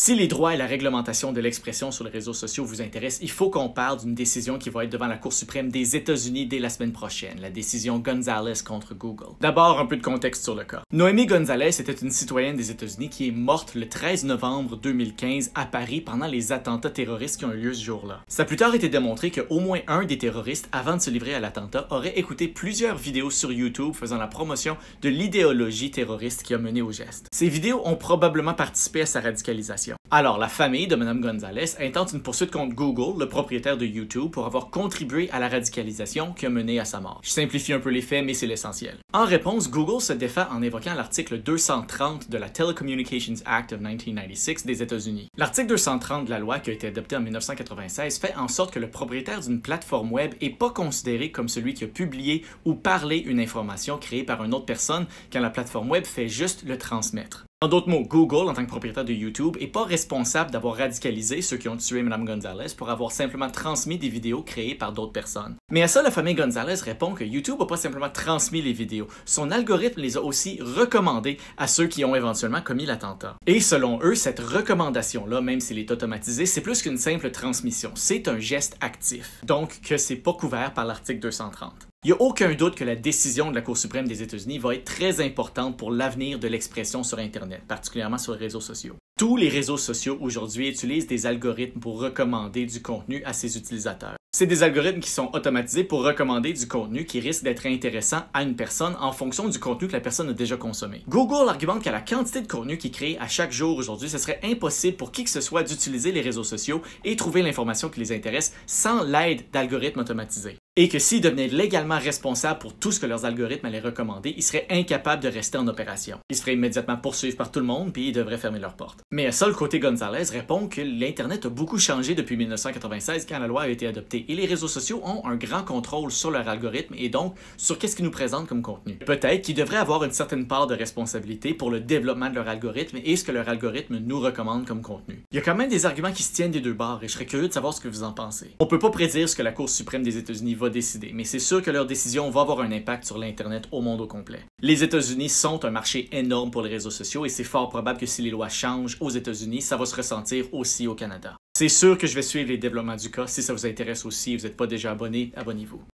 Si les droits et la réglementation de l'expression sur les réseaux sociaux vous intéressent, il faut qu'on parle d'une décision qui va être devant la Cour suprême des États-Unis dès la semaine prochaine, la décision Gonzales contre Google. D'abord, un peu de contexte sur le cas. Noémie Gonzales était une citoyenne des États-Unis qui est morte le 13 novembre 2015 à Paris pendant les attentats terroristes qui ont eu lieu ce jour-là. Ça a plus tard été démontré qu'au moins un des terroristes, avant de se livrer à l'attentat, aurait écouté plusieurs vidéos sur YouTube faisant la promotion de l'idéologie terroriste qui a mené au geste. Ces vidéos ont probablement participé à sa radicalisation. Alors, la famille de Mme Gonzales intente une poursuite contre Google, le propriétaire de YouTube, pour avoir contribué à la radicalisation qui a mené à sa mort. Je simplifie un peu les faits, mais c'est l'essentiel. En réponse, Google se défend en évoquant l'article 230 de la Telecommunications Act of 1996 des États-Unis. L'article 230 de la loi, qui a été adopté en 1996, fait en sorte que le propriétaire d'une plateforme web n'est pas considéré comme celui qui a publié ou parlé une information créée par une autre personne quand la plateforme web fait juste le transmettre. En d'autres mots, Google, en tant que propriétaire de YouTube, n'est pas responsable d'avoir radicalisé ceux qui ont tué Mme Gonzales pour avoir simplement transmis des vidéos créées par d'autres personnes. Mais à ça, la famille Gonzales répond que YouTube n'a pas simplement transmis les vidéos, son algorithme les a aussi recommandées à ceux qui ont éventuellement commis l'attentat. Et selon eux, cette recommandation-là, même s'il est automatisé, c'est plus qu'une simple transmission, c'est un geste actif, donc que c'est pas couvert par l'article 230. Il n'y a aucun doute que la décision de la Cour suprême des États-Unis va être très importante pour l'avenir de l'expression sur Internet, particulièrement sur les réseaux sociaux. Tous les réseaux sociaux aujourd'hui utilisent des algorithmes pour recommander du contenu à ses utilisateurs. C'est des algorithmes qui sont automatisés pour recommander du contenu qui risque d'être intéressant à une personne en fonction du contenu que la personne a déjà consommé. Google argumente qu'à la quantité de contenu qui crée à chaque jour aujourd'hui, ce serait impossible pour qui que ce soit d'utiliser les réseaux sociaux et trouver l'information qui les intéresse sans l'aide d'algorithmes automatisés. Et que s'ils devenaient légalement responsables pour tout ce que leurs algorithmes allaient recommander, ils seraient incapables de rester en opération. Ils se feraient immédiatement poursuivre par tout le monde, puis ils devraient fermer leurs portes. Mais à ça, le côté Gonzales répond que l'Internet a beaucoup changé depuis 1996 quand la loi a été adoptée, et les réseaux sociaux ont un grand contrôle sur leur algorithme et donc sur qu'est-ce qu'ils nous présentent comme contenu. Peut-être qu'ils devraient avoir une certaine part de responsabilité pour le développement de leur algorithme et ce que leur algorithme nous recommande comme contenu. Il y a quand même des arguments qui se tiennent des deux bords et je serais curieux de savoir ce que vous en pensez. On peut pas prédire ce que la Cour suprême des États-Unis va décider, mais c'est sûr que leur décision va avoir un impact sur l'Internet au monde au complet. Les États-Unis sont un marché énorme pour les réseaux sociaux et c'est fort probable que si les lois changent aux États-Unis, ça va se ressentir aussi au Canada. C'est sûr que je vais suivre les développements du cas. Si ça vous intéresse aussi et vous n'êtes pas déjà abonné, abonnez-vous.